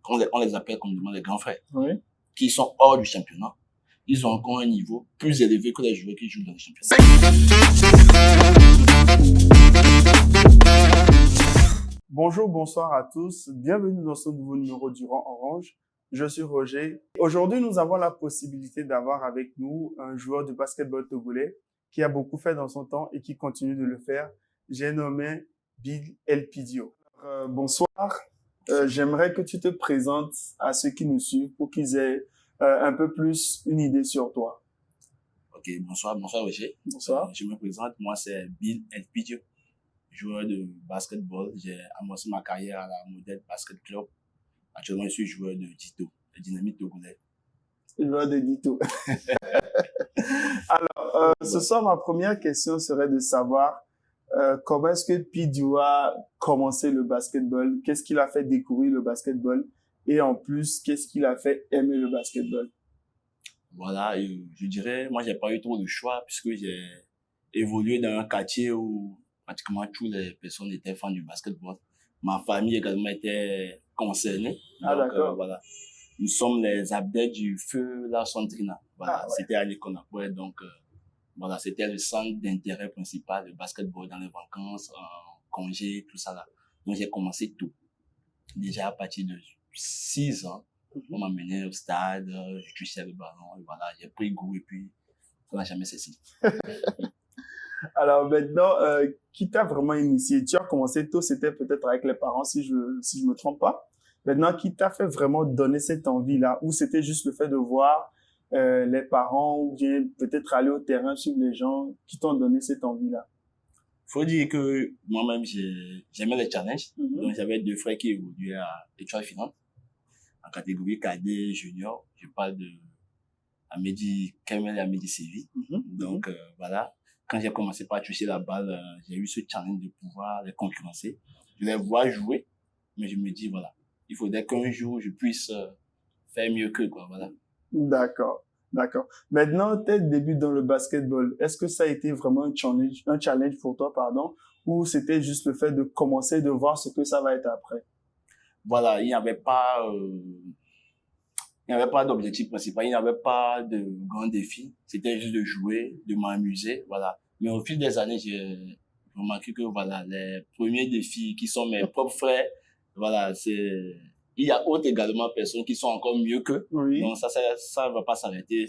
on les appelle communément les grands frères, Oui. qui sont hors du championnat. Ils ont encore un niveau plus élevé que les joueurs qui jouent dans le championnat. Bonjour, bonsoir à tous. Bienvenue dans ce nouveau numéro du Rang Orange. Je suis Roger. Aujourd'hui, nous avons la possibilité d'avoir avec nous un joueur de basketball togolais qui a beaucoup fait dans son temps et qui continue de le faire. J'ai nommé Bill Elpidio. Bonsoir. J'aimerais que tu te présentes à ceux qui nous suivent pour qu'ils aient un peu plus une idée sur toi. Ok, bonsoir Roger. Bonsoir. Je me présente, moi c'est Bill Elpidio, joueur de basketball. J'ai amorcé ma carrière à la Modèle Basket Club. Actuellement, je suis joueur de Dito, le Dynamite togolais. Joueur de Dito. Alors, ce soir, ma première question serait de savoir comment est-ce que Pidio a commencé le basketball? Qu'est-ce qui l'a fait découvrir le basketball? Et en plus, qu'est-ce qui l'a fait aimer le basketball? Voilà, je dirais, moi, j'ai pas eu trop de choix puisque j'ai évolué dans un quartier où pratiquement toutes les personnes étaient fans du basketball. Ma famille également était concernée. Ah, donc, d'accord. voilà. Nous sommes les abdés du feu La Sondrina. Voilà, Ah, ouais. c'était à l'Éconapoué, donc voilà, c'était le centre d'intérêt principal, le basketball dans les vacances, congés, tout ça là. Donc j'ai commencé tout. Déjà à partir de 6 ans, on m'amenait au stade, je touchais le ballon, et voilà, j'ai pris goût et puis ça n'a jamais cessé. Alors maintenant, qui t'a vraiment initié? Tu as commencé tôt, c'était peut-être avec les parents, si je me trompe pas. Maintenant, qui t'a fait vraiment donner cette envie-là? Ou c'était juste le fait de voir les parents ou bien peut-être aller au terrain suivre les gens qui t'ont donné cette envie-là? Faut dire que moi-même, j'aimais les challenges. Donc j'avais 2 frères qui évoluaient à Étoile Finance, en catégorie cadet junior. Je parle de Amédi Kemel et Amédi Sévi. Donc voilà. Quand j'ai commencé par toucher la balle, j'ai eu ce challenge de pouvoir les concurrencer. Je les vois jouer, mais je me dis, voilà, il faudrait qu'un jour, je puisse faire mieux qu'eux, quoi, voilà. D'accord, d'accord. Maintenant, tes débuts dans le basketball, est-ce que ça a été vraiment un challenge pour toi, pardon, ou c'était juste le fait de commencer, de voir ce que ça va être après? Voilà, il n'y avait pas d'objectif principal, il n'y avait pas de grand défi. C'était juste de jouer, de m'amuser, voilà. Mais au fil des années, j'ai remarqué que, voilà, les premiers défis qui sont mes propres frères, voilà, il y a autres également personnes qui sont encore mieux qu'eux. Oui. Donc ça va pas s'arrêter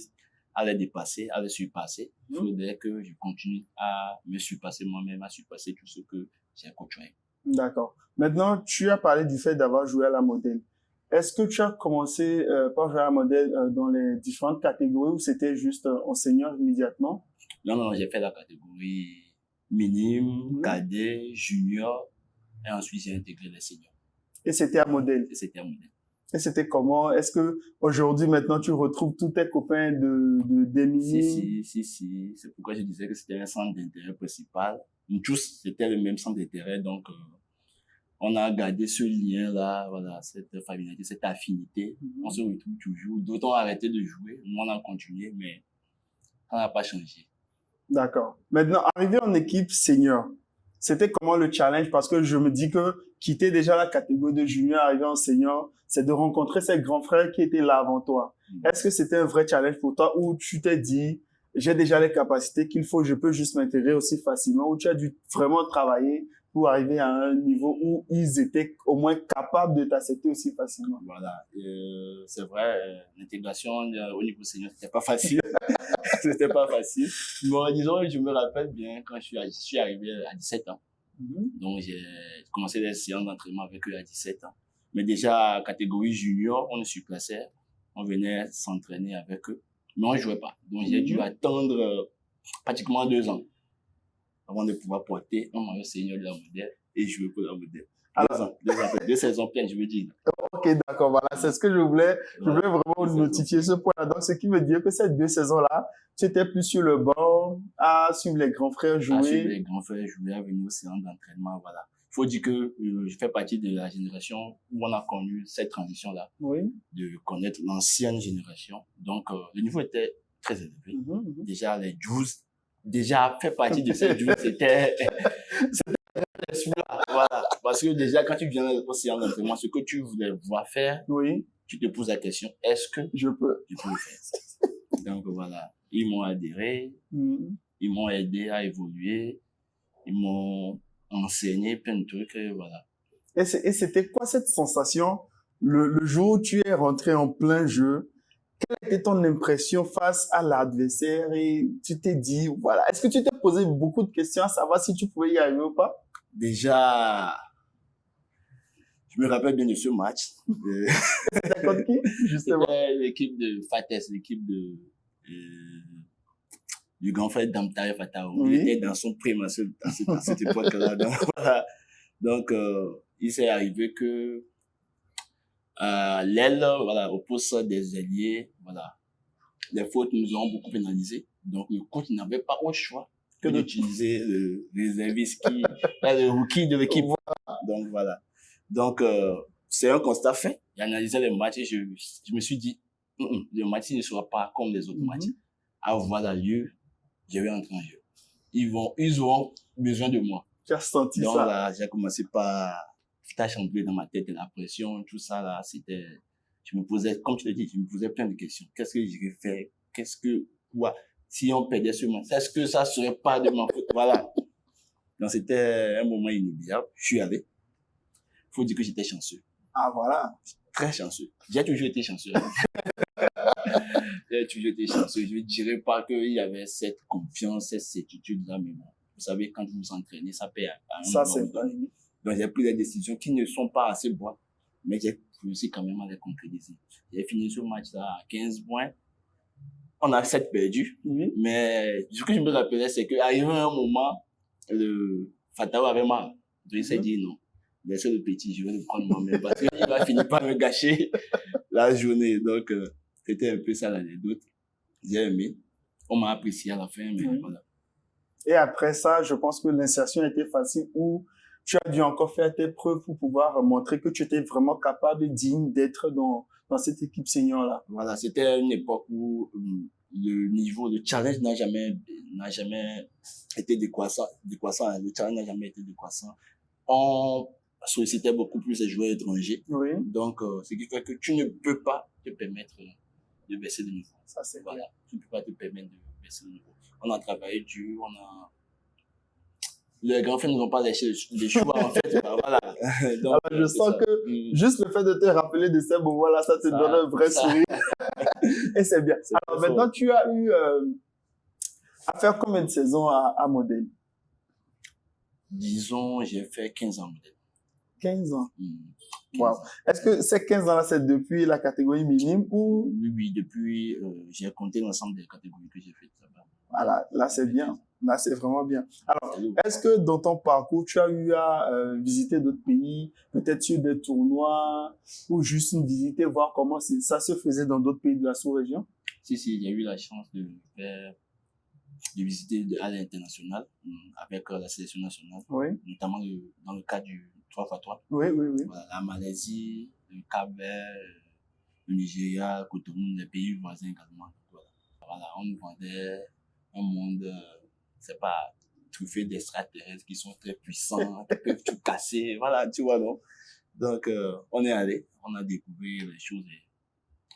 à les dépasser, à les surpasser. Il faudrait que je continue à me surpasser moi-même, à surpasser tout ce que j'ai côtoyé. D'accord. Maintenant, tu as parlé du fait d'avoir joué à la Modèle. Est-ce que tu as commencé par jouer à la Modèle dans les différentes catégories ou c'était juste enseignant immédiatement? Non, j'ai fait la catégorie minime, cadet, junior, et ensuite j'ai intégré les seniors. Et c'était à Modèle? Et c'était à Modèle. Et c'était comment? Est-ce que aujourd'hui, maintenant, tu retrouves tous tes copains des minimes? Si. C'est pourquoi je disais que c'était un centre d'intérêt principal. Nous tous, c'était le même centre d'intérêt, donc on a gardé ce lien-là, voilà, cette familiarité, cette affinité. On se retrouve toujours. D'autres ont arrêté de jouer, nous on a continué, mais ça n'a pas changé. D'accord. Maintenant, arriver en équipe senior, c'était comment le challenge? Parce que je me dis que quitter déjà la catégorie de junior, arriver en senior, c'est de rencontrer ces grands frères qui étaient là avant toi. Est-ce que c'était un vrai challenge pour toi ou tu t'es dit, j'ai déjà les capacités qu'il faut, je peux juste m'intégrer aussi facilement, ou tu as dû vraiment travailler pour arriver à un niveau où ils étaient au moins capables de t'accepter aussi facilement? Voilà, c'est vrai, l'intégration au niveau senior, c'était pas facile. C'était pas facile. Bon, disons, je me rappelle bien quand je suis arrivé à 17 ans. Donc, j'ai commencé les séances d'entraînement avec eux à 17 ans. Mais déjà, catégorie junior, on nous surclassait. On venait s'entraîner avec eux. Mais on ne jouait pas. Donc, j'ai dû attendre pratiquement 2 ans avant de pouvoir porter un maillot senior de la Modèle et jouer pour la Modèle. 2 saisons pleines, je veux dire. Ok, d'accord, voilà, c'est ce que je voulais vraiment notifier ce point-là. Donc, ce qui veut dire que ces 2 saisons-là, tu étais plus sur le banc, à suivre les grands frères jouer. À suivre les grands frères jouer, à venir aux séances d'entraînement, voilà. Il faut dire que je fais partie de la génération où on a connu cette transition-là, de connaître l'ancienne génération. Donc, le niveau était très élevé. Déjà, les 12, déjà fait partie de ces 12, c'était voilà. Parce que déjà, quand tu viens au séance d'entraînement, ce que tu voulais voir faire, Oui, tu te poses la question, est-ce que je peux. je peux le faire? Donc voilà, ils m'ont adhéré, ils m'ont aidé à évoluer, ils m'ont enseigné plein de trucs, et voilà. Et c'était quoi cette sensation le jour où tu es rentré en plein jeu? Quelle était ton impression face à l'adversaire et tu t'es dit, voilà, est-ce que tu t'es posé beaucoup de questions à savoir si tu pouvais y arriver ou pas? Déjà, je me rappelle bien de ce match. C'était contre qui, justement? C'était l'équipe de Fates, l'équipe du grand frère d'Amtare Fatao. Oui. Il était dans son prime à cette époque-là. Donc, voilà. Donc, il s'est arrivé que l'aile, voilà, au poste des ailiers, voilà, les fautes nous ont beaucoup pénalisé. Donc, le coach n'avait pas au choix que d'utiliser le réserviste le rookie de l'équipe. Donc, voilà. Donc, c'est un constat fait. J'ai analysé les matchs et je me suis dit, le match ne sera pas comme les autres matchs. Avoir l'allure, je vais entrer en jeu. Ils auront besoin de moi. Tu as senti donc, ça? Donc là, j'ai commencé par chambrer dans ma tête, la pression, tout ça là, c'était, je me posais, comme tu l'as dit, je me posais plein de questions. Qu'est-ce que j'irais faire? Quoi? Si on perdait ce match, est-ce que ça serait pas de ma faute? Voilà. Donc c'était un moment inoubliable. Je suis allé. Faut dire que j'étais chanceux. Ah, voilà. Très chanceux. J'ai toujours été chanceux. J'ai toujours été chanceux. Je ne dirais pas qu'il y avait cette confiance, cette certitude-là, mais bon. Vous savez, quand vous vous entraînez, ça paye à un ça, moment c'est donné. Donc, j'ai pris des décisions qui ne sont pas assez bonnes, mais j'ai réussi quand même à les concrétiser. J'ai fini ce match-là à 15 points. On a 7 perdus, mais ce que je me rappelais, c'est qu'arrivé un moment, le Fatao avait marre. Donc, il s'est dit non. Laissez le petit, je vais le prendre moi-même parce qu'il va finir par me gâcher la journée. Donc, c'était un peu ça l'anecdote. J'ai aimé. On m'a apprécié à la fin, mais voilà. Et après ça, je pense que l'insertion était facile ou tu as dû encore faire tes preuves pour pouvoir montrer que tu étais vraiment capable et digne d'être dans cette équipe senior-là. Voilà, c'était une époque où le niveau, le challenge n'a jamais été décroissant. Le challenge n'a jamais été décroissant. On sollicitait beaucoup plus les joueurs étrangers. Oui. Donc, ce qui fait que tu ne peux pas te permettre de baisser de niveau. Ça, c'est voilà. Tu ne peux pas te permettre de baisser de niveau. On a travaillé dur, les grands frères ne vont pas lâcher les choix, en fait. Voilà. Donc, alors, je sens que juste le fait de te rappeler de ces moments-là, ça te donne un vrai sourire. Et c'est bien. Alors, maintenant, tu as eu à faire combien de saisons à Modèle? Disons, j'ai fait 15 ans Modèle. 15 ans. 15 wow. Ans. Est-ce que ces 15 ans-là, c'est depuis la catégorie minime ou? Oui, depuis, j'ai compté l'ensemble des catégories que j'ai faites là-bas. Voilà, là, c'est bien. Là, c'est vraiment bien. Alors, est-ce que dans ton parcours, tu as eu à visiter d'autres pays, peut-être sur des tournois, ou juste visiter, voir comment ça se faisait dans d'autres pays de la sous-région? Si, j'ai eu la chance de visiter à l'international avec la sélection nationale, notamment dans le cadre du 3x3. Oui. Voilà, la Malaisie, le Cap-Vert, le Nigeria, Cotonou, les pays voisins également. Voilà, on nous vendait un monde, c'est pas truffé d'extraterrestres qui sont très puissants, qui peuvent tout casser, voilà, tu vois, non? Donc, on est allé, on a découvert les choses et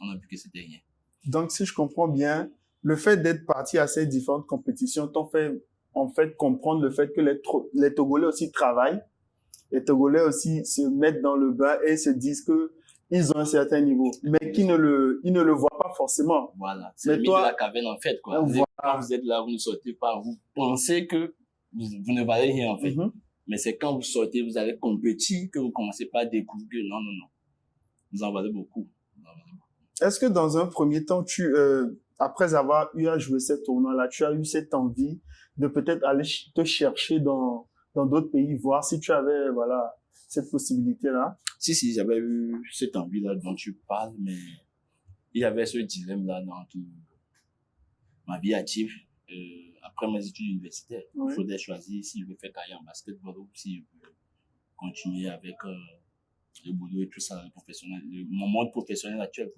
on a vu que c'était rien. Donc, si je comprends bien, le fait d'être parti à ces différentes compétitions t'ont fait, en fait, comprendre le fait que les Togolais aussi travaillent, les Togolais aussi se mettent dans le bain et se disent que ils ont un certain niveau, mais ils ne le voient pas forcément. Voilà, c'est le mythe de la caverne en fait, quoi. Voilà. Quand vous êtes là, vous ne sortez pas, vous pensez que vous ne valez rien en fait. Mais c'est quand vous sortez, vous allez compétir que vous commencez pas à découvrir que non. Vous en valez beaucoup. Est-ce que dans un premier temps, après avoir eu à jouer ces tournois-là, tu as eu cette envie de peut-être aller te chercher dans d'autres pays, voir si tu avais, voilà, cette possibilité-là? Si, j'avais eu cette envie-là dont tu parles, mais il y avait ce dilemme-là dans toute ma vie active. Après mes études universitaires, il faudrait choisir si je veux faire carrière en basketball ou si je veux continuer avec le boulot et tout ça, mon monde professionnel actuel.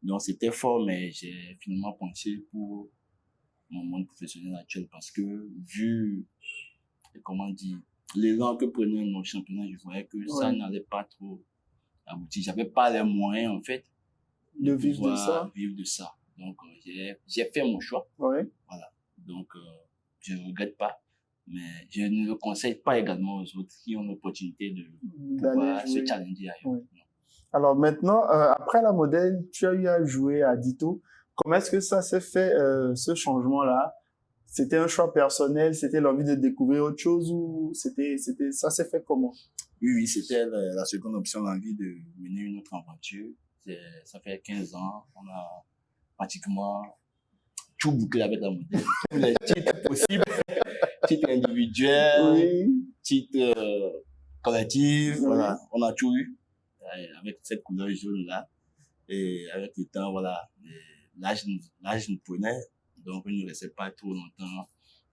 Donc c'était fort, mais j'ai finalement penché pour mon monde professionnel actuel parce que vu, comment dire, l'élan que prenait nos championnats, je voyais que ça n'allait pas trop aboutir. J'avais pas les moyens, en fait, de vivre de ça. Donc, j'ai fait mon choix. Ouais. Voilà. Donc, je ne regrette pas. Mais je ne le conseille pas également aux autres qui ont l'opportunité de pouvoir se challenger ailleurs. Oui. Alors maintenant, après la modèle, tu as eu à jouer à Dito. Comment est-ce que ça s'est fait, ce changement-là? C'était un choix personnel, c'était l'envie de découvrir autre chose ou ça s'est fait comment? Oui, c'était la seconde option, l'envie de mener une autre aventure. Ça fait 15 ans, on a pratiquement tout bouclé avec la modèle. Tous les titres possibles, titres individuels, titres collectifs, voilà, on a tout eu avec cette couleur jaune-là. Et avec le temps, voilà, l'âge nous prenait, donc il ne restait pas trop longtemps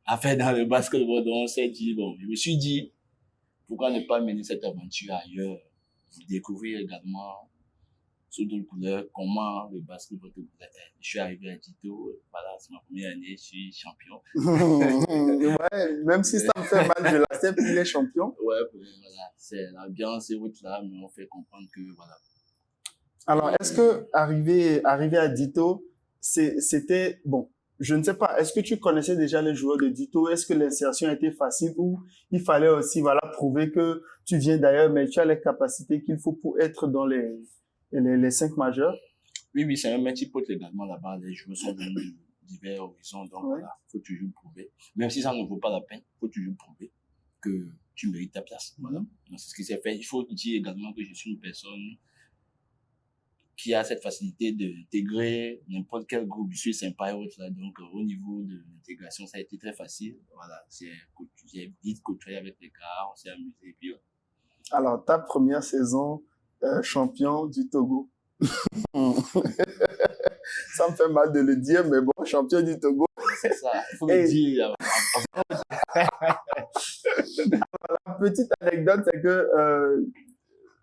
à faire dans le basketball. Donc on s'est dit, bon, je me suis dit, pourquoi ne pas mener cette aventure ailleurs, découvrir également sous d'autres couleurs comment le basketball est. Je suis arrivé à Dito, voilà, c'est ma première année, je suis champion. Ouais, même si ça me fait mal, je l'accepte, il est champion. Ouais, voilà, c'est l'ambiance et autres là, mais on fait comprendre que voilà. Alors, est-ce que arriver à Dito, c'était, bon, je ne sais pas, est-ce que tu connaissais déjà les joueurs de Dito? Est-ce que l'insertion était facile ou il fallait aussi, voilà, prouver que tu viens d'ailleurs, mais tu as les capacités qu'il faut pour être dans les 5 majeurs? Oui, c'est un métier pote également là-bas. Les joueurs sont venus de divers horizons, donc voilà, faut toujours prouver. Même si ça ne vaut pas la peine, faut toujours prouver que tu mérites ta place. Voilà. Donc, c'est ce qui s'est fait. Il faut dire également que je suis une personne qui a cette facilité d'intégrer n'importe quel groupe. Je suis sympa et autres là. Donc, au niveau de l'intégration, ça a été très facile. Voilà. J'ai vite côtoyé avec les gars, on s'est amusé. Et puis, Alors, ta première saison, champion du Togo. Ça me fait mal de le dire, mais bon, champion du Togo. C'est ça, il faut le dire. La petite anecdote, c'est que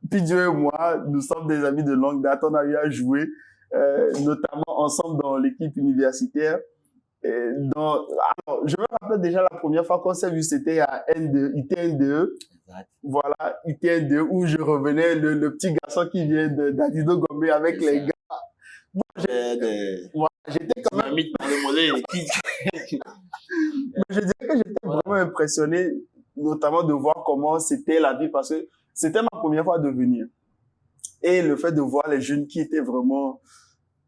Pidjo et moi, nous sommes des amis de longue date. On a eu à jouer, notamment ensemble dans l'équipe universitaire. Alors, je me rappelle déjà la première fois qu'on s'est vu, c'était à N2, ITN2. Exact. Voilà, ITN2, où je revenais, le petit garçon qui vient d'Adido Gombe avec les gars. Bon, j'étais quand même... Je dirais que j'étais vraiment impressionné, notamment de voir comment c'était la vie, parce que c'était ma première fois de venir. Et le fait de voir les jeunes qui étaient vraiment...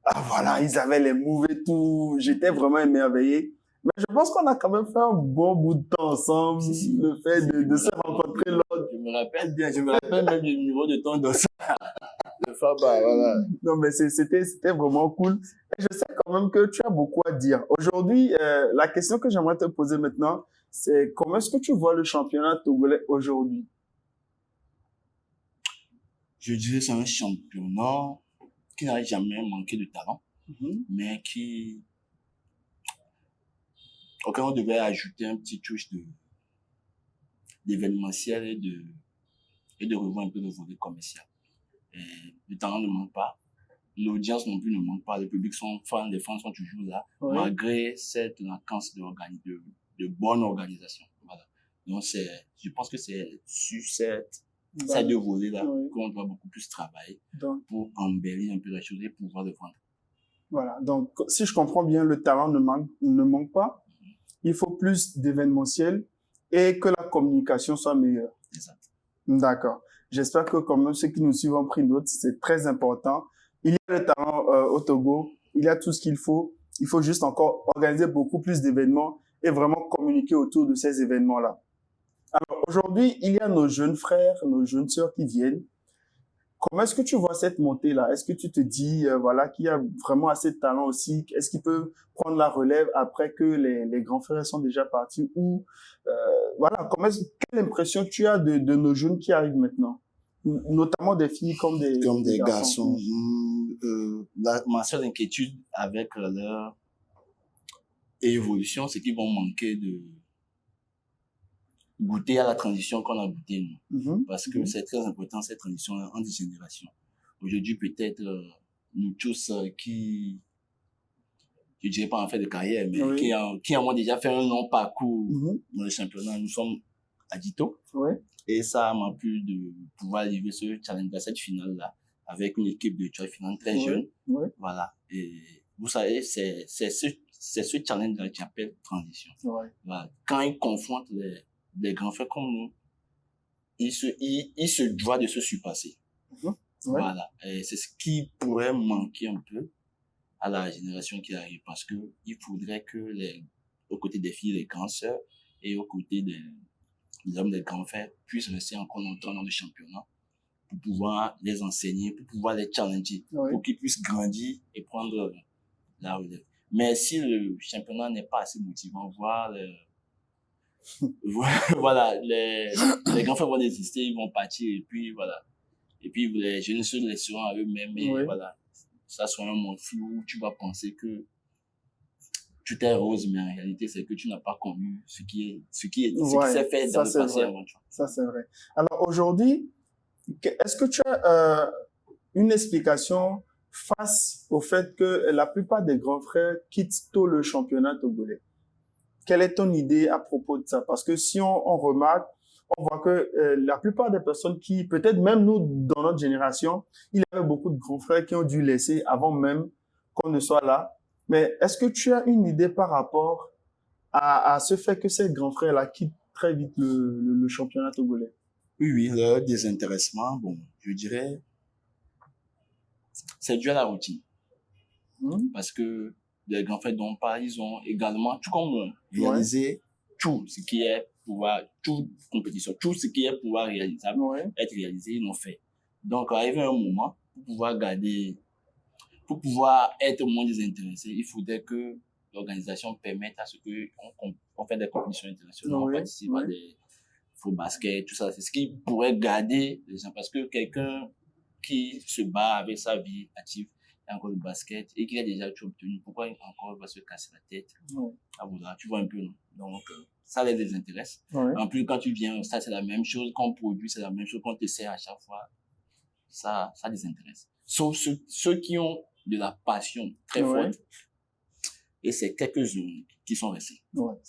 Ah voilà, ils avaient les moves et tout. J'étais vraiment émerveillé. Mais je pense qu'on a quand même fait un bon bout de temps ensemble. Le fait de se rencontrer l'autre. Je me rappelle bien, je me rappelle même du niveau de temps de ça. Le Faba, voilà. Non, mais c'était vraiment cool. Et je sais quand même que tu as beaucoup à dire. Aujourd'hui, la question que j'aimerais te poser maintenant, c'est comment est-ce que tu vois le championnat togolais aujourd'hui? Je dirais que c'est un championnat qui n'a jamais manqué de talent, mais auquel on devait ajouter un petit touche d'événementiel et de revoir un peu le volet commercial. Et le talent ne manque pas, l'audience non plus ne manque pas, le public sont fans, les fans sont toujours là, malgré cette vacance de bonne organisation. Voilà. Donc je pense que c'est sur ces deux volets-là qu'on doit beaucoup plus travailler pour embellir un peu la chose et pouvoir le vendre. Voilà. Donc, si je comprends bien, le talent ne manque pas. Il faut plus d'événementiel et que la communication soit meilleure. Exact. D'accord. J'espère que quand même ceux qui nous suivent ont pris note, c'est très important. Il y a le talent au Togo, il y a tout ce qu'il faut. Il faut juste encore organiser beaucoup plus d'événements et vraiment communiquer autour de ces événements-là. Alors aujourd'hui, il y a nos jeunes frères, nos jeunes sœurs qui viennent. Comment est-ce que tu vois cette montée-là? Est-ce que tu te dis voilà, qu'il y a vraiment assez de talent aussi? Est-ce qu'ils peuvent prendre la relève après que les grands frères sont déjà partis? Ou voilà, quelle impression tu as de nos jeunes qui arrivent maintenant? Notamment des filles comme des garçons. Ma seule inquiétude avec leur évolution, c'est qu'ils vont manquer de goûter à la transition qu'on a goûté nous. Parce que c'est très important cette transition entre générations. Aujourd'hui, peut-être nous tous qui, je dirais pas en fait de carrière, mais qui avons déjà fait un long parcours dans le championnat, nous sommes à Dito. Oui. Et ça m'a plu de pouvoir livrer ce challenge à cette finale-là avec une équipe de finale très jeune. Oui. Voilà. Et vous savez, c'est ce challenge-là qui appelle transition. Oui. Voilà. Quand ils confrontent les grands frères comme nous, ils se doivent de se surpasser. Oui. Voilà. Et c'est ce qui pourrait manquer un peu à la génération qui arrive parce que il faudrait que aux côtés des filles, les grandes sœurs et aux côtés des hommes, des grands frères puissent rester encore longtemps dans le championnat pour pouvoir les enseigner, pour pouvoir les challenger, pour qu'ils puissent grandir et prendre la relève. Mais si le championnat n'est pas assez motivant, voilà, les grands frères vont désister, ils vont partir et puis voilà. Et puis les jeunes se laisseront à eux-mêmes et voilà. Ça sera un monde flou où tu vas penser que tout est rose, mais en réalité, c'est que tu n'as pas connu ce qui s'est fait dans le passé avant toi. Ça, c'est vrai. Alors, aujourd'hui, est-ce que tu as une explication face au fait que la plupart des grands frères quittent tôt le championnat togolais? Quelle est ton idée à propos de ça? Parce que si on remarque, on voit que la plupart des personnes qui, peut-être même nous, dans notre génération, il y avait beaucoup de grands frères qui ont dû laisser avant même qu'on ne soit là. Mais est-ce que tu as une idée par rapport à ce fait que ces grands frères-là quittent très vite le championnat togolais? Oui, le désintéressement, bon, je dirais, c'est dû à la routine. Parce que les grands frères dont on parle, ils ont également, tout comme nous, réalisé tout ce qui est toute compétition, tout ce qui est pouvoir réalisable, être réalisé, ils l'ont fait. Donc, arrivé un moment, pour pouvoir être moins désintéressé, il faudrait que l'organisation permette à ce qu'on fait des compétitions internationales, on participe à des faux basket, tout ça. C'est ce qui pourrait garder les gens. Parce que quelqu'un qui se bat avec sa vie active, et encore le basket, et qui a déjà tout obtenu, pourquoi encore il va se casser la tête? Ah, voilà, tu vois un peu, non? Donc, ça les désintéresse. En plus, quand tu viens, ça, c'est la même chose qu'on produit, c'est la même chose qu'on te sert à chaque fois. Ça désintéresse. Sauf ceux qui ont de la passion très forte. Et c'est quelques-uns qui sont restés.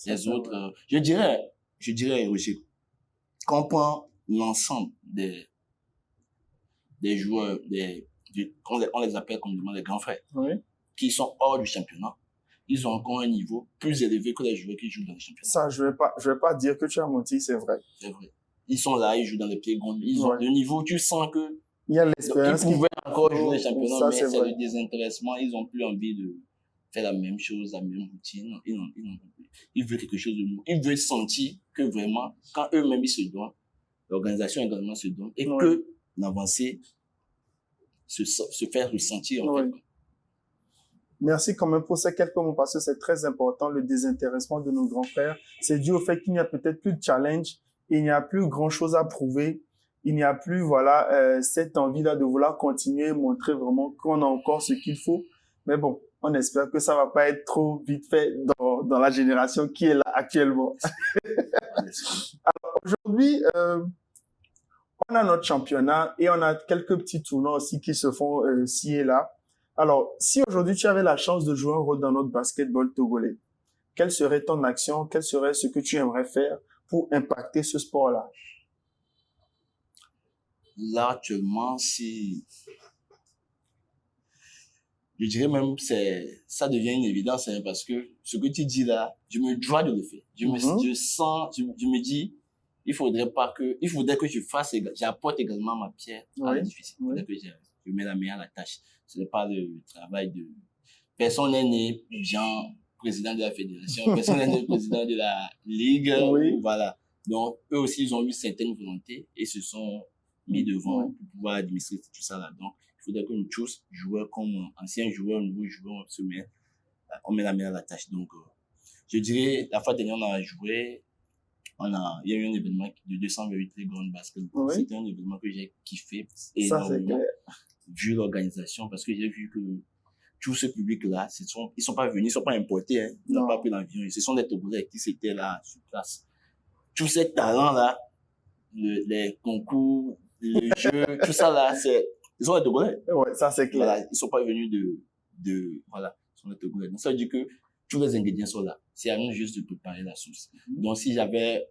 Les autres, je dirais, Roger, quand on prend l'ensemble des joueurs, on les appelle comme des grands frères, qui sont hors du championnat, ils ont encore un niveau plus élevé que les joueurs qui jouent dans le championnat. Ça, je vais pas dire que tu as menti, c'est vrai. C'est vrai. Ils sont là, ils jouent dans les pieds grands, ils ont le niveau, tu sens que il y a l'expérience. Ils pouvaient encore jouer le championnat, mais c'est le désintéressement, ils ont plus envie de faire la même chose, la même routine. Ils veulent quelque chose de nouveau. Ils veulent sentir que vraiment, quand eux-mêmes ils se donnent, l'organisation également se donne, et que l'avancée se fait ressentir en fait. Merci quand même pour ces quelques mots parce que c'est très important, le désintéressement de nos grands frères. C'est dû au fait qu'il n'y a peut-être plus de challenge, il n'y a plus grand chose à prouver, il n'y a plus cette envie-là de vouloir continuer, montrer vraiment qu'on a encore ce qu'il faut. Mais bon, on espère que ça va pas être trop vite fait dans la génération qui est là actuellement. Alors aujourd'hui, on a notre championnat et on a quelques petits tournois aussi qui se font ci et là. Alors, si aujourd'hui tu avais la chance de jouer un rôle dans notre basketball togolais, quelle serait ton action? Quel serait ce que tu aimerais faire pour impacter ce sport-là? Là, actuellement, je dirais même ça devient une évidence, hein, parce que ce que tu dis là, je me dois de le faire. Je me dis, il faudrait que j'apporte également ma pierre à l'édifice. Il faudrait que je mets la main à la tâche. Ce n'est pas le travail de personne n'est né Jean, président de la fédération, personne n'est né président de la ligue, voilà. Donc, eux aussi, ils ont eu certaines volontés et se sont mis devant pour pouvoir administrer tout ça là. Donc, il faudrait que nous tous, joueurs comme anciens joueurs, nouveaux joueurs, on met la main à la tâche. Donc, je dirais, la fois dernière, on a joué, il y a eu un événement de 228 grandes basketball. C'était un événement que j'ai kiffé énormément, vu l'organisation, parce que j'ai vu que tout ce public-là, ils sont pas venus, ils sont pas importés, hein, ils n'ont pas pris l'avion, ce sont des Togolais qui étaient là, sur place. Tous ces talents-là, les concours, le jeu, tout ça là, ils sont des Togolais. Ouais, ça c'est clair. Voilà, ils sont pas venus voilà, ils sont des Togolais. Donc ça veut dire que tous les ingrédients sont là. C'est à nous juste de préparer la sauce. Donc si j'avais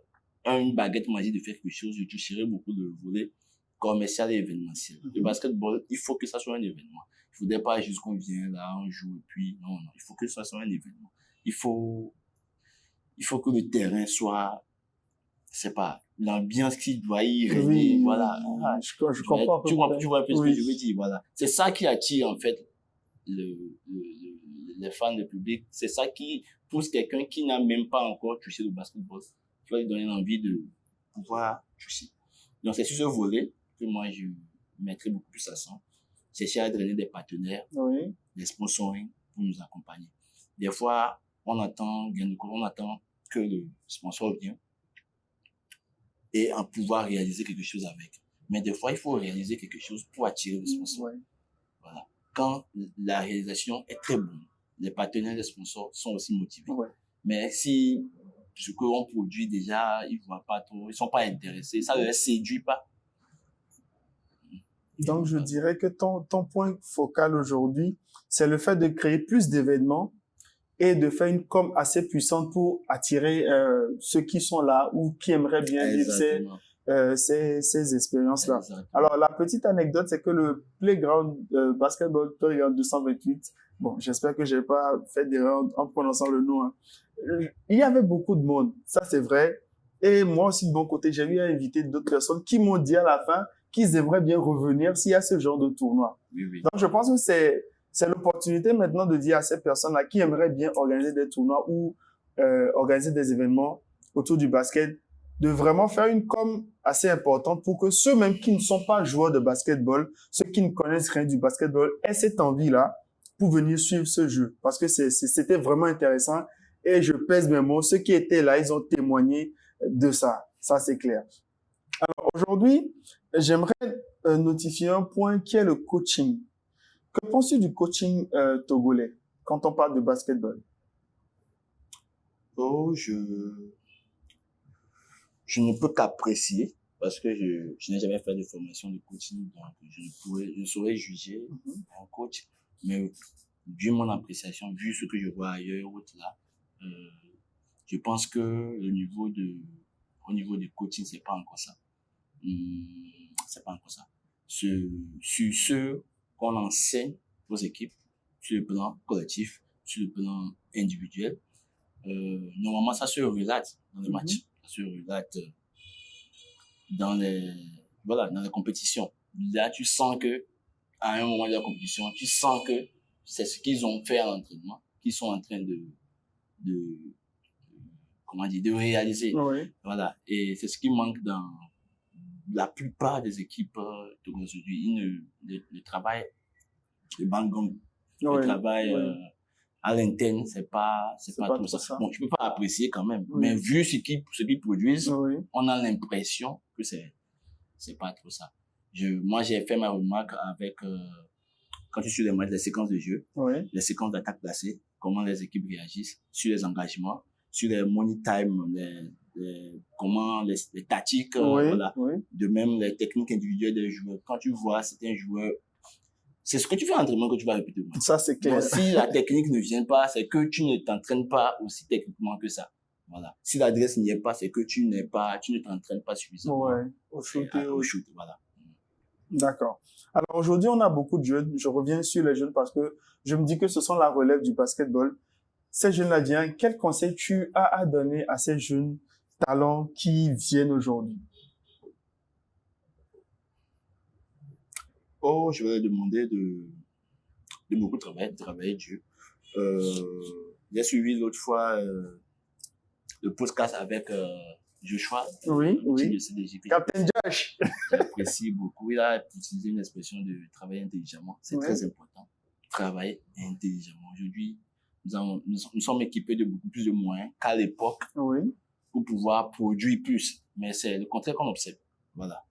une baguette magique de faire quelque chose, je toucherai beaucoup le volet commercial et événementiel. Le basketball, il faut que ça soit un événement. Il ne faudrait pas juste qu'on vienne là, on joue et puis, non, il faut que ça soit un événement. Il faut que le terrain soit, c'est pas, l'ambiance qui doit y régner, Oui, voilà. je comprends. Tu vois un peu ce que Oui. je veux dire, voilà. C'est ça qui attire, en fait, les fans, le public. C'est ça qui pousse quelqu'un qui n'a même pas encore touché le basketball. Tu vas lui donner envie de pouvoir toucher. Donc, c'est sur ce volet que moi, je mettrai beaucoup plus accent. C'est à drainer des partenaires, Oui. des sponsoring pour nous accompagner. Des fois, on attend que le sponsor vienne et en pouvoir réaliser quelque chose avec. Mais des fois, il faut réaliser quelque chose pour attirer le sponsor. Oui. Voilà. Quand la réalisation est très bonne, les partenaires, les sponsors sont aussi motivés. Oui. Mais si ce qu'on produit déjà, ils ne voient pas trop, ils ne sont pas intéressés, ça ne les séduit pas. Donc, je dirais que ton point focal aujourd'hui, c'est le fait de créer plus d'événements et de faire une com assez puissante pour attirer ceux qui sont là ou qui aimeraient bien vivre ces expériences-là. Exactement. Alors, la petite anecdote, c'est que le Playground Basketball Playground 228, bon, j'espère que j'ai pas fait d'erreur en prononçant le nom, hein. Il y avait beaucoup de monde, ça c'est vrai. Et moi aussi, de mon côté, j'ai eu à inviter d'autres personnes qui m'ont dit à la fin qu'ils aimeraient bien revenir s'il y a ce genre de tournoi. Oui, oui. Donc, je pense que c'est l'opportunité maintenant de dire à ces personnes-là qui aimeraient bien organiser des tournois ou organiser des événements autour du basket, de vraiment faire une com assez importante pour que ceux même qui ne sont pas joueurs de basketball, ceux qui ne connaissent rien du basketball, aient cette envie-là pour venir suivre ce jeu. Parce que c'était vraiment intéressant et je pèse mes mots. Ceux qui étaient là, ils ont témoigné de ça. Ça, c'est clair. Alors aujourd'hui, j'aimerais notifier un point qui est le coaching. Que penses-tu du coaching togolais quand on parle de basketball? Oh, je ne peux qu'apprécier parce que je n'ai jamais fait de formation de coaching, donc je ne saurais juger un coach, mais vu mon appréciation, vu ce que je vois ailleurs, là, je pense que au niveau du coaching, c'est pas encore ça. C'est pas encore ça. Sur ce qu'on enseigne aux équipes, sur le plan collectif, sur le plan individuel, normalement, ça se relate dans les matchs, ça se relate dans les compétitions. Là, tu sens que, à un moment de la compétition, tu sens que c'est ce qu'ils ont fait à l'entraînement, qu'ils sont en train de réaliser. Oui. Voilà. Et c'est ce qui manque dans la plupart des équipes aujourd'hui. Le travail de bang-gang, le travail à l'interne, c'est pas tout ça. Bon, je peux pas apprécier quand même, mais vu ce qu'ils produisent, on a l'impression que c'est pas trop ça. Moi, j'ai fait ma remarque avec, quand tu suis les matchs, les séquences de jeu, les séquences d'attaque placée, comment les équipes réagissent, sur les engagements, sur les money time, comment les tactiques, voilà. De même les techniques individuelles des joueurs. Quand tu vois certains joueurs, c'est ce que tu fais en entraînement que tu vas répéter. Ça, c'est clair. Donc, si la technique ne vient pas, c'est que tu ne t'entraînes pas aussi techniquement que ça. Voilà. Si l'adresse n'y est pas, c'est que tu ne t'entraînes pas suffisamment. Au shoot, voilà. D'accord. Alors aujourd'hui, on a beaucoup de jeunes. Je reviens sur les jeunes parce que je me dis que ce sont la relève du basketball. Ces jeunes-là viennent. Quel conseil tu as à donner à ces jeunes talents qui viennent aujourd'hui? Oh, je vais leur demander de beaucoup travailler dur. J'ai suivi l'autre fois le podcast avec Joshua. Oui. CDG, Captain Josh. J'apprécie beaucoup. Il a utilisé une expression de travailler intelligemment. C'est très important. Travailler intelligemment. Aujourd'hui, nous sommes équipés de beaucoup plus de moyens qu'à l'époque pour pouvoir produire plus. Mais c'est le contraire qu'on observe. Voilà.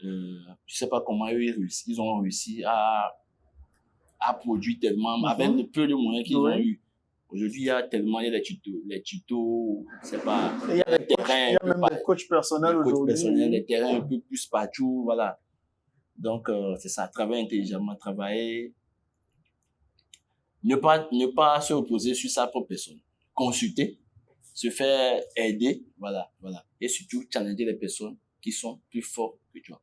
Je sais pas comment ils ont réussi à produire tellement avec le peu de moyens qu'ils ont eu. Aujourd'hui, il y a les tutos, c'est pas. Il y a même des coachs personnels aujourd'hui. Des terrains un peu plus partout, voilà. Donc, c'est ça, travailler intelligemment, travailler. Ne pas se reposer sur sa propre personne. Consulter se faire aider, voilà. Et surtout, challenger les personnes qui sont plus fortes que toi.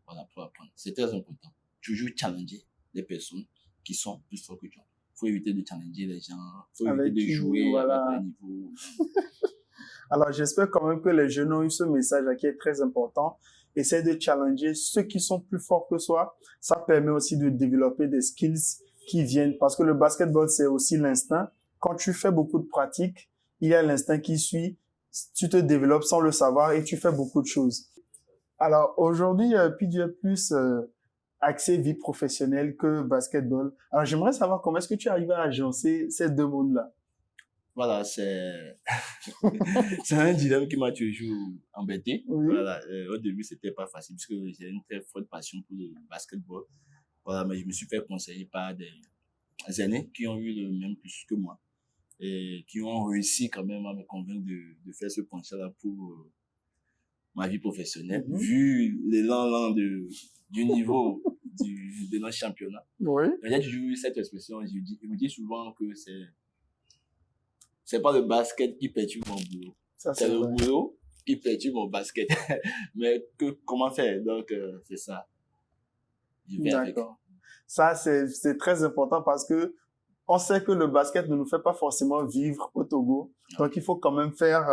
Voilà, pour apprendre. C'est très important. Toujours challenger les personnes qui sont plus fortes que toi. Faut éviter de challenger les gens, faut éviter de jouer avec les niveaux. Alors, j'espère quand même que les jeunes ont eu ce message-là qui est très important. Essaye de challenger ceux qui sont plus forts que soi. Ça permet aussi de développer des skills qui viennent, parce que le basketball, c'est aussi l'instinct. Quand tu fais beaucoup de pratiques, il y a l'instinct qui suit. Tu te développes sans le savoir et tu fais beaucoup de choses. Alors, aujourd'hui, puis tu es plus axé vie professionnelle que basketball. Alors, j'aimerais savoir comment est-ce que tu arrives à agencer ces deux mondes-là. Voilà, c'est un dilemme qui m'a toujours embêté. Voilà, au début, c'était pas facile parce que j'ai une très forte passion pour le basketball. Voilà, mais je me suis fait conseiller par des aînés qui ont eu le même cursus que moi et qui ont réussi quand même à me convaincre de faire ce penchant-là pour ma vie professionnelle, vu l'élan du niveau de notre championnat. J'ai toujours eu cette expression, je me dis souvent que c'est pas le basket qui perturbe mon boulot. C'est le boulot qui perturbe mon basket. Mais comment faire? Donc, c'est ça. D'accord. Ça, c'est très important parce que on sait que le basket ne nous fait pas forcément vivre au Togo. Donc, il faut quand même faire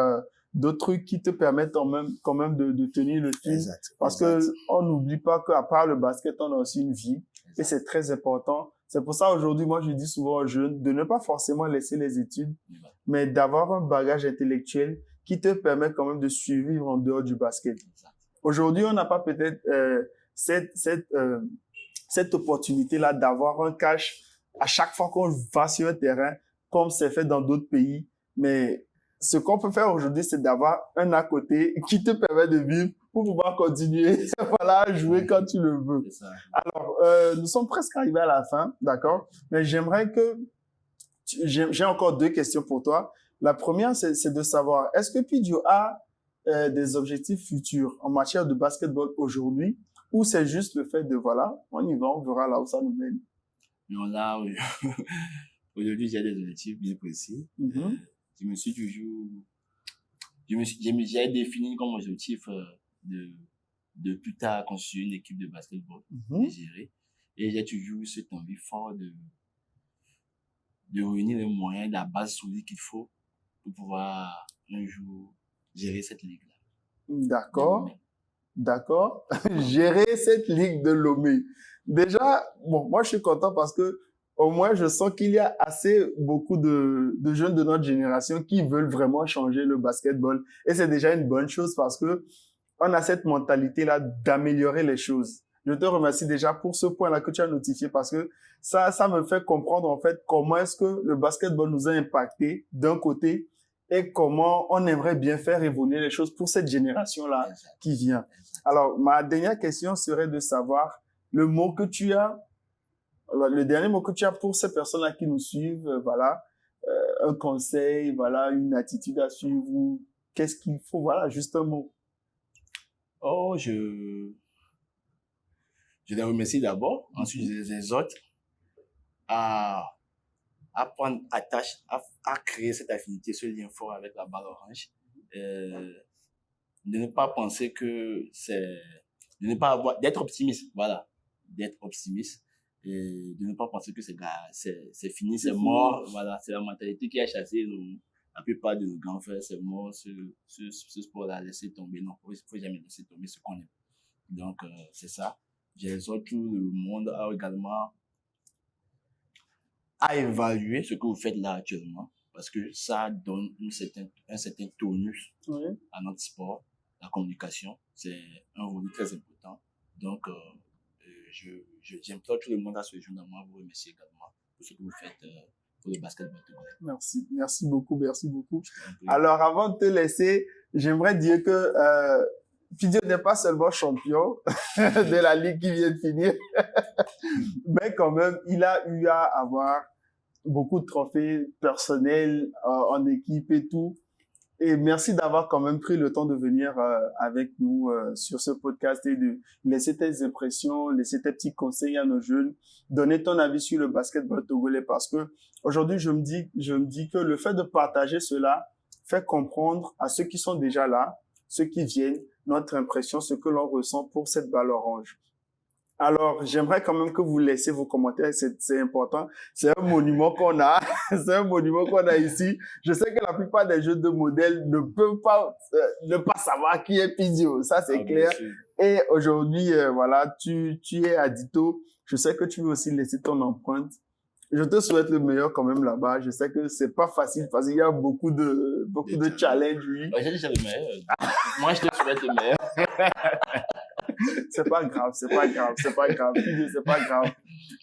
d'autres trucs qui te permettent quand même de tenir le fil. Parce que on n'oublie pas qu'à part le basket, on a aussi une vie. Et c'est très important. C'est pour ça, aujourd'hui, moi, je dis souvent aux jeunes de ne pas forcément laisser les études, mais d'avoir un bagage intellectuel qui te permet quand même de survivre en dehors du basket. Aujourd'hui, on n'a pas peut-être cette opportunité-là d'avoir un cash à chaque fois qu'on va sur un terrain, comme c'est fait dans d'autres pays. Mais ce qu'on peut faire aujourd'hui, c'est d'avoir un à côté qui te permet de vivre pour pouvoir continuer à jouer quand tu le veux. Alors, nous sommes presque arrivés à la fin, d'accord? Mais j'aimerais que... J'ai encore deux questions pour toi. La première, c'est de savoir, est-ce que Pidio a des objectifs futurs en matière de basketball aujourd'hui, ou c'est juste le fait de, voilà, on y va, on verra là où ça nous mène? Non, là, aujourd'hui, j'ai des objectifs bien précis. Je me suis toujours... J'ai défini comme objectif de plus tard construire une équipe de basketball et gérer. Et j'ai toujours eu cette envie forte de réunir les moyens, la base solide qu'il faut pour pouvoir un jour gérer cette ligue-là. D'accord. Gérer cette ligue de Lomé. Déjà, bon, moi je suis content parce que au moins je sens qu'il y a assez beaucoup de jeunes de notre génération qui veulent vraiment changer le basketball. Et c'est déjà une bonne chose parce que on a cette mentalité-là d'améliorer les choses. Je te remercie déjà pour ce point-là que tu as notifié parce que ça me fait comprendre en fait comment est-ce que le basketball nous a impacté d'un côté et comment on aimerait bien faire évoluer les choses pour cette génération-là qui vient. Alors, ma dernière question serait de savoir le dernier mot que tu as pour ces personnes-là qui nous suivent, voilà, un conseil, voilà, une attitude à suivre, ou qu'est-ce qu'il faut, voilà, juste un mot. Oh, je les remercie d'abord, ensuite je les exhorte à prendre attache, à créer cette affinité, ce lien fort avec la balle orange. De ne pas penser que d'être optimiste, voilà, d'être optimiste et de ne pas penser que c'est fini, c'est mort, voilà, c'est la mentalité qui a chassé la plupart de nos grands frères, c'est mort, ce sport-là, laisser tomber, non, il faut jamais laisser tomber ce qu'on aime. Donc, c'est ça. J'exhorte tout le monde à également à évaluer ce que vous faites là actuellement, parce que ça donne un certain tonus à notre sport. La communication, c'est un rôle très important. Donc, j'implore tout le monde à se joindre à moi, vous remercier également pour ce que vous faites pour le basketball. Merci beaucoup. Alors, avant de te laisser, j'aimerais dire que Pidio n'est pas seulement champion de la ligue qui vient de finir, mais quand même, il a eu à avoir beaucoup de trophées personnels en équipe et tout. Et merci d'avoir quand même pris le temps de venir avec nous sur ce podcast et de laisser tes impressions, laisser tes petits conseils à nos jeunes, donner ton avis sur le basketball togolais parce que aujourd'hui, je me dis que le fait de partager cela fait comprendre à ceux qui sont déjà là, ceux qui viennent, notre impression, ce que l'on ressent pour cette balle orange. Alors, j'aimerais quand même que vous laissiez vos commentaires, c'est important. C'est un monument qu'on a, c'est un monument qu'on a ici. Je sais que la plupart des jeux de modèles ne peuvent pas ne pas savoir qui est Pidio, ça c'est clair. Et aujourd'hui, voilà, tu es à Dito. Je sais que tu veux aussi laisser ton empreinte. Je te souhaite le meilleur quand même là-bas. Je sais que c'est pas facile parce qu'il y a beaucoup de challenges, oui. Ouais, j'ai déjà le meilleur. Moi, je te souhaite le meilleur. C'est pas grave. Pidio, c'est pas grave.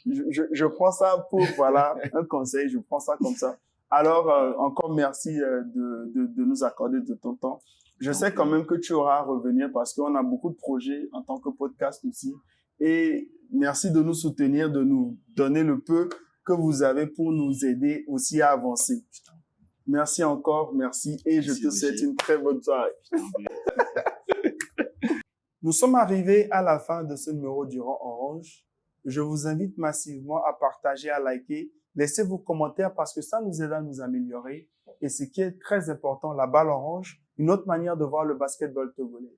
Je prends ça pour, voilà, un conseil. Je prends ça comme ça. Alors, encore merci de nous accorder de ton temps. Je sais quand même que tu auras à revenir parce qu'on a beaucoup de projets en tant que podcast aussi. Et merci de nous soutenir, de nous donner le peu que vous avez pour nous aider aussi à avancer. Merci encore, merci. Et je te souhaite une très bonne soirée. Nous sommes arrivés à la fin de ce numéro du Rang Orange. Je vous invite massivement à partager, à liker. Laissez vos commentaires parce que ça nous aide à nous améliorer. Et ce qui est très important, la balle orange, une autre manière de voir le basketball togolais.